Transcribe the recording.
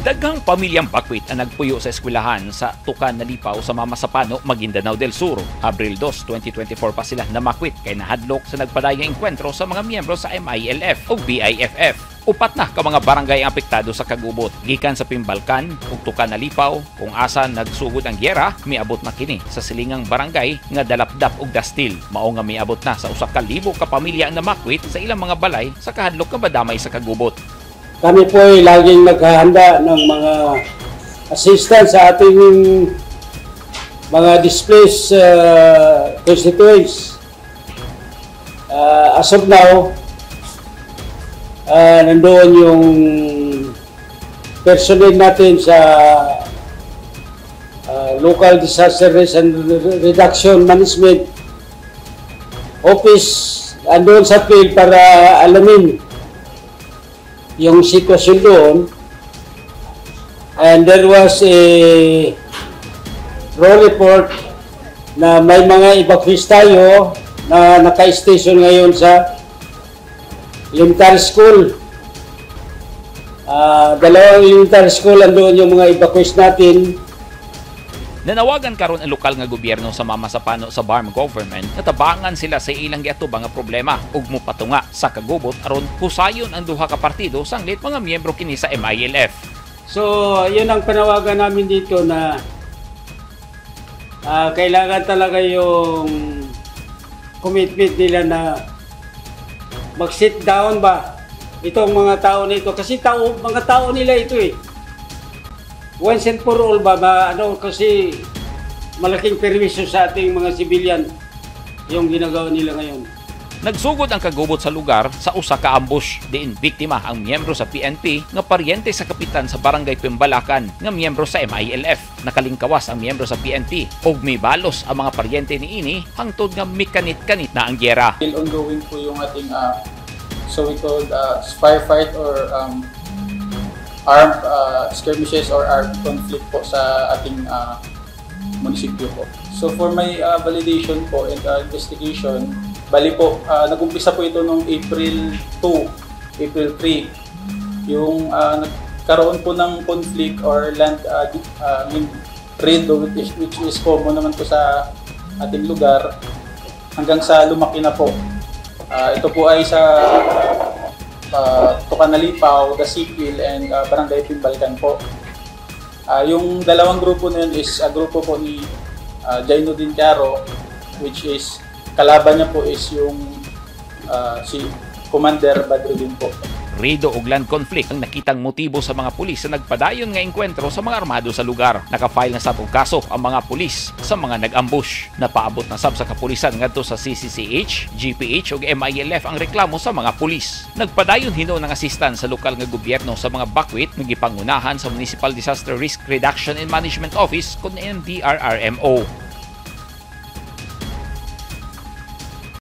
Daghang pamilyang Bakwit ang nagpuyo sa eskwelahan sa Tukan Nalipaw sa Mamasapano, Maguindanao del Sur. Abril 2, 2024 pa sila namakwit kay nahadlok sa nagpadayang engkwentro sa mga miyembro sa MILF o BIFF. Upat na ka mga barangay ang apektado sa kagubot. Gikan sa Pimbalkan ug Tukan Nalipaw kung asa nagsugod ang gyera, miabot na kini sa silingang barangay nga Dalapdap ug Dastil. Mao nga miabot na sa 1,000 ka pamilya ang namakwit sa ilang mga balay sa kahadlok nga madamay sa kagubot. Kami po ay laging naghahanda ng mga assistance sa ating mga displaced constituents. As of now, nandoon yung personnel natin sa Local Disaster Risk and Reduction Management Office, andoon sa field para alamin yung sitwasyon doon. And there was a raw report na may mga evacuees tayo na naka-station ngayon sa elementary school. Dalawang elementary school, andoon yung mga evacuees natin. Nanawagan karon ang lokal nga gobyerno sa Mamasapano sa Barm government na tabangan sila sa ilang giatubang nga problema ug mopatunga sa kagubot aron husayon ang duha ka partido sanglit mga miyembro kini sa MILF. So, yun ang panawagan namin dito na kailangan talaga yung commitment nila na mag-sit down ba itong mga tao nito kasi mga tao nila ito eh. Once and for all ba, kasi malaking perwisyo sa ating mga sibilyan yung ginagawa nila ngayon. Nagsugod ang kagubot sa lugar sa usa ka ambush diin biktima ang miyembro sa PNP nga paryente sa kapitan sa barangay Pimbalakan nga miyembro sa MILF. Nakalingkawas ang miyembro sa PNP ug mibalos ang mga paryente niini hangtod nga mikanit-kanit na ang gyera. Still ongoing po yung ating so we called firefight or armed skirmishes or armed conflict po sa ating munisipyo po. So for my validation po and investigation, bali po, nag-umpisa po ito noong April 2, April 3. Yung nagkaroon po ng conflict or land raid which is common naman po sa ating lugar hanggang sa lumaki na po. Ito po ay sa Tukan Nalipaw, Dasipil, and Barangay Pimbalkan po. Yung dalawang grupo na yun is grupo po ni Jainuddin Caro, which is kalaban niya po is yung si Commander Badruddin po. Rido ug land conflict ang nakitang motibo sa mga pulis sa nagpadayon nga engkwentro sa mga armado sa lugar. Nakafile na sa kaso ang mga pulis sa mga nag-ambush. Napaabot na sab sa kapulisan ngadto sa CCCH, GPH ug MILF ang reklamo sa mga pulis. Nagpadayon hino ng assistance sa lokal nga gobyerno sa mga Bakwit nga gipangunahan sa Municipal Disaster Risk Reduction and Management Office kun NDRRMO.